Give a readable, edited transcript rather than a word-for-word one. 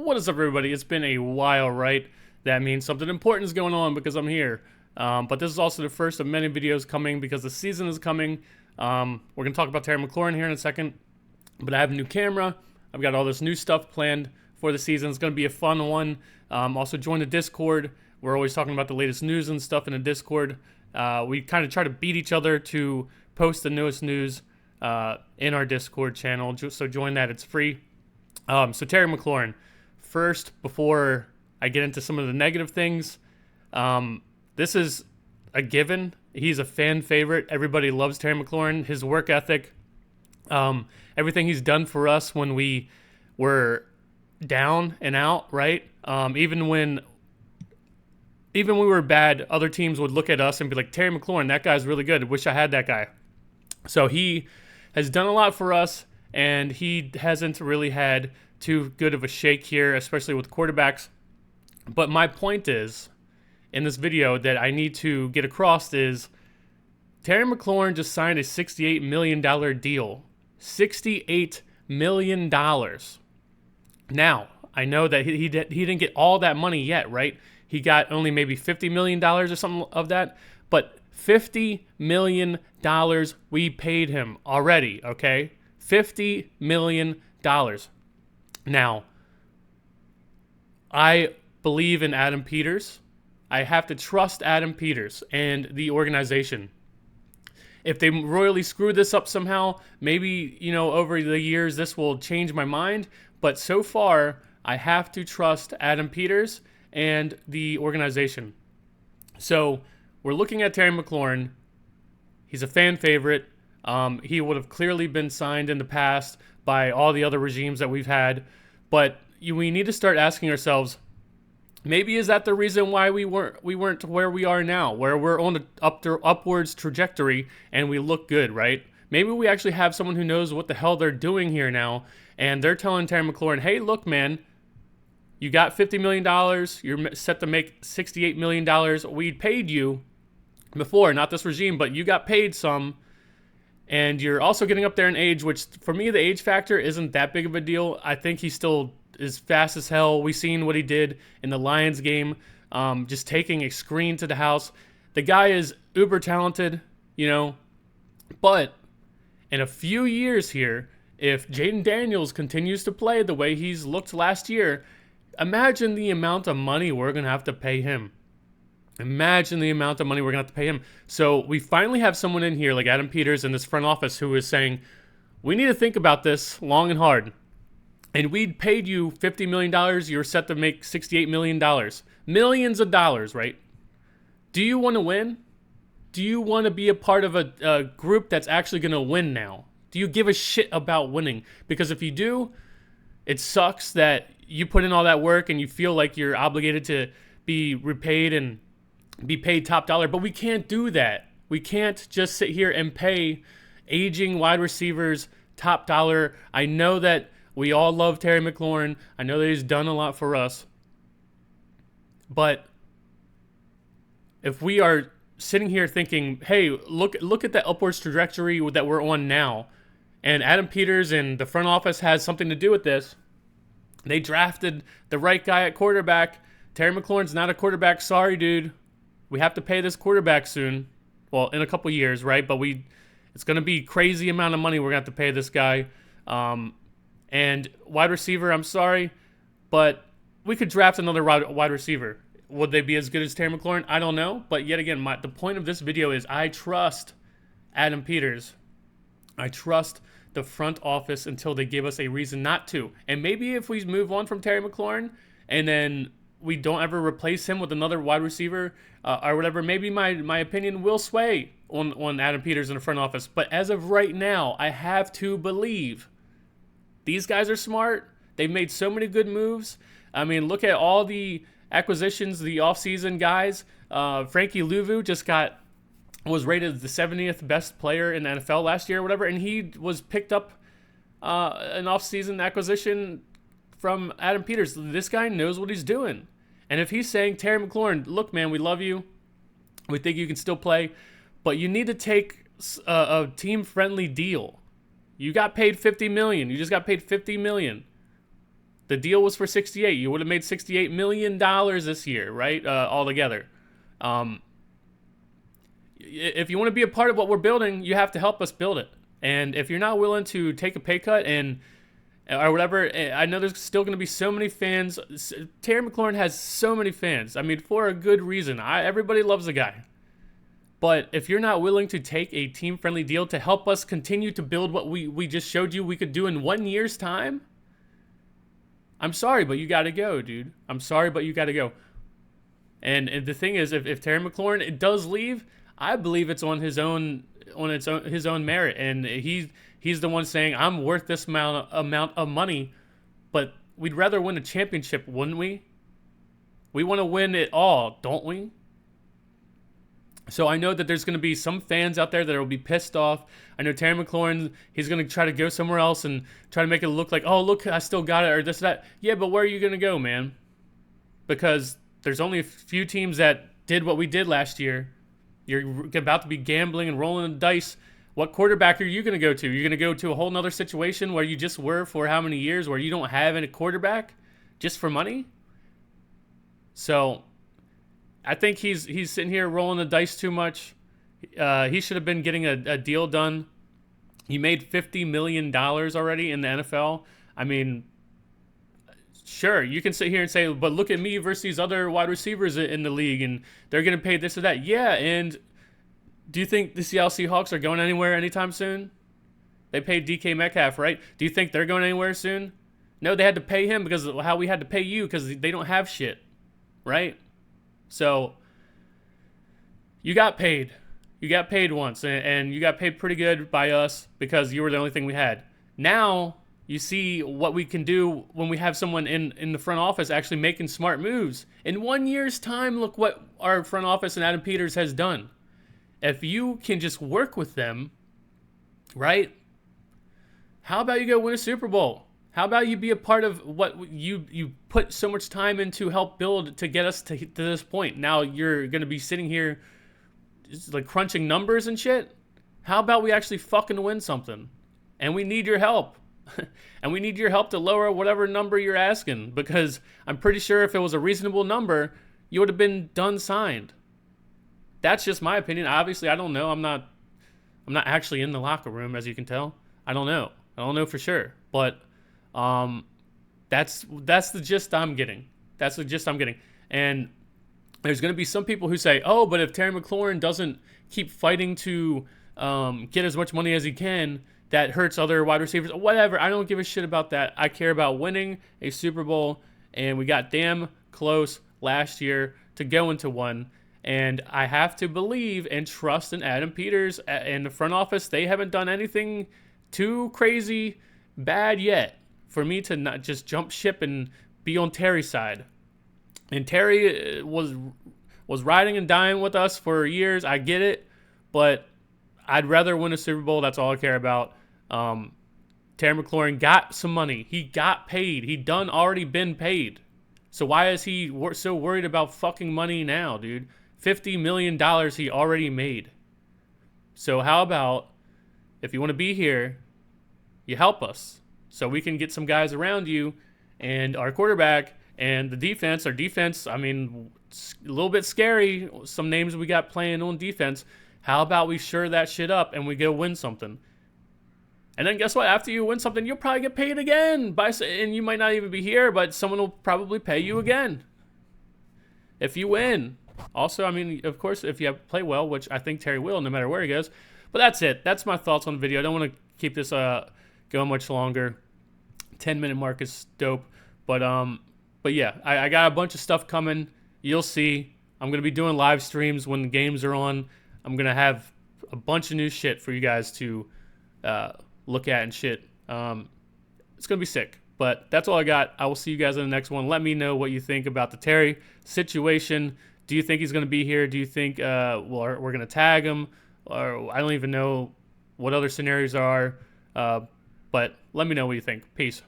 What is up, everybody? It's been a while, right? That means something important is going on because I'm here. But this is also the first of many videos coming because the season is coming. We're going to talk about Terry McLaurin here in a second. But I have a new camera. I've got all this new stuff planned for the season. It's going to be a fun one. Also, join the Discord. We're always talking about the latest news and stuff in the Discord. We kind of try to beat each other to post the newest news in our Discord channel. So join that. It's free. So Terry McLaurin. First, before I get into some of the negative things, this is a given. He's a fan favorite. Everybody loves Terry McLaurin. His work ethic, everything he's done for us when we were down and out, right? Even when we were bad, other teams would look at us and be like, Terry McLaurin, that guy's really good. Wish I had that guy. So he has done a lot for us, and he hasn't really had too good of a shake here, especially with quarterbacks. But my point is, in this video that I need to get across is, Terry McLaurin just signed a $68 million deal. $68 million. Now, I know that he didn't get all that money yet, right? He got only maybe $50 million or something of that. But $50 million we paid him already, okay? $50 million. Now, I believe in Adam Peters. I have to trust Adam Peters and the organization. If they royally screw this up somehow, maybe, over the years this will change my mind. But so far, I have to trust Adam Peters and the organization. So we're looking at Terry McLaurin. He's a fan favorite. He would have clearly been signed in the past by all the other regimes that we've had. But we need to start asking ourselves, maybe is that the reason why we weren't where we are now, where we're on an upwards trajectory and we look good, right? Maybe we actually have someone who knows what the hell they're doing here now, and they're telling Terry McLaurin, hey, look, man, you got $50 million. You're set to make $68 million. We paid you before, not this regime, but you got paid some. And you're also getting up there in age, which for me, the age factor isn't that big of a deal. I think he still is fast as hell. We've seen what he did in the Lions game, just taking a screen to the house. The guy is uber talented, But in a few years here, if Jaden Daniels continues to play the way he's looked last year, imagine the amount of money we're going to have to pay him. Imagine the amount of money we're going to have to pay him. So we finally have someone in here like Adam Peters in this front office who is saying, we need to think about this long and hard. And we paid you $50 million. You're set to make $68 million. Millions of dollars, right? Do you want to win? Do you want to be a part of a group that's actually going to win now? Do you give a shit about winning? Because if you do, it sucks that you put in all that work and you feel like you're obligated to be repaid and be paid top dollar, but we can't do that. We can't just sit here and pay aging wide receivers top dollar. I know that we all love Terry McLaurin. I know that he's done a lot for us. But if we are sitting here thinking, hey, look at the upwards trajectory that we're on now, and Adam Peters and the front office has something to do with this. They drafted the right guy at quarterback. Terry McLaurin's not a quarterback. Sorry, dude. We have to pay this quarterback soon. Well, in a couple years, right? But it's going to be crazy amount of money we're going to have to pay this guy. And wide receiver, I'm sorry, but we could draft another wide receiver. Would they be as good as Terry McLaurin? I don't know. But yet again, the point of this video is I trust Adam Peters. I trust the front office until they give us a reason not to. And maybe if we move on from Terry McLaurin and then we don't ever replace him with another wide receiver or whatever, maybe my opinion will sway on Adam Peters in the front office. But as of right now, I have to believe these guys are smart. They've made so many good moves. I mean, look at all the acquisitions, the offseason guys. Frankie Louvu was rated the 70th best player in the NFL last year or whatever, and he was picked up an offseason acquisition from Adam Peters. This guy knows what he's doing. And if he's saying, Terry McLaurin, look, man, we love you. We think you can still play, but you need to take a team-friendly deal. You got paid $50 million. You just got paid $50 million. The deal was for 68. You would have made $68 million this year, right? Altogether. If you want to be a part of what we're building, you have to help us build it. And if you're not willing to take a pay cut and or whatever, I know there's still going to be so many fans. Terry McLaurin has so many fans. I mean, for a good reason. Everybody loves the guy. But if you're not willing to take a team-friendly deal to help us continue to build what we just showed you we could do in 1 year's time, I'm sorry, but you got to go, dude. I'm sorry, but you got to go. And the thing is, if Terry McLaurin does leave, I believe it's on his own merit, and he's the one saying I'm worth this amount of money, but we'd rather win a championship, wouldn't we? We want to win it all, don't we? So I know that there's going to be some fans out there that will be pissed off. I know Terry McLaurin, he's going to try to go somewhere else and try to make it look like, oh, look, I still got it, or this, that. Yeah, but where are you going to go, man? Because there's only a few teams that did what we did last year. You're about to be gambling and rolling the dice. What quarterback are you going to go to? You're going to go to a whole nother situation where you just were for how many years, where you don't have any quarterback just for money? So I think he's sitting here rolling the dice too much. He should have been getting a deal done. He made $50 million already in the NFL. I mean, sure, you can sit here and say, but look at me versus these other wide receivers in the league, and they're getting paid this or that. Yeah, and do you think the Seattle Seahawks are going anywhere anytime soon? They paid DK Metcalf, right? Do you think they're going anywhere soon? No, they had to pay him because of how we had to pay you because they don't have shit, right? So you got paid. You got paid once, and you got paid pretty good by us because you were the only thing we had. Now you see what we can do when we have someone in the front office actually making smart moves. In 1 year's time, look what our front office and Adam Peters has done. If you can just work with them, right? How about you go win a Super Bowl? How about you be a part of what you put so much time into help build to get us to this point? Now you're going to be sitting here like crunching numbers and shit. How about we actually fucking win something? And we need your help. And we need your help to lower whatever number you're asking, because I'm pretty sure if it was a reasonable number, you would have been done signed. That's just my opinion. Obviously, I don't know. I'm not actually in the locker room, as you can tell. I don't know for sure. But that's the gist I'm getting. That's the gist I'm getting. And there's going to be some people who say, oh, but if Terry McLaurin doesn't keep fighting to get as much money as he can, that hurts other wide receivers. Whatever. I don't give a shit about that. I care about winning a Super Bowl, and we got damn close last year to go into one. And I have to believe and trust in Adam Peters and the front office. They haven't done anything too crazy bad yet for me to not just jump ship and be on Terry's side. And Terry was riding and dying with us for years. I get it, but I'd rather win a Super Bowl. That's all I care about. Terry McLaurin got some money. He got paid. He already been paid. So why is he so worried about fucking money now, dude? $50 million he already made. So how about, if you want to be here, you help us so we can get some guys around you and our quarterback and the defense. Our defense, I mean, it's a little bit scary. Some names we got playing on defense. How about we shore that shit up and we go win something? And then guess what? After you win something, you'll probably get paid again. And you might not even be here, but someone will probably pay you again if you win. Also, I mean, of course, if you play well, which I think Terry will, no matter where he goes. But that's it. That's my thoughts on the video. I don't want to keep this going much longer. 10-minute mark is dope. But yeah, I got a bunch of stuff coming. You'll see. I'm going to be doing live streams when the games are on. I'm going to have a bunch of new shit for you guys to look at and shit. It's going to be sick. But that's all I got. I will see you guys in the next one. Let me know what you think about the Terry situation. Do you think he's going to be here? Do you think we're going to tag him? Or I don't even know what other scenarios are. But let me know what you think. Peace.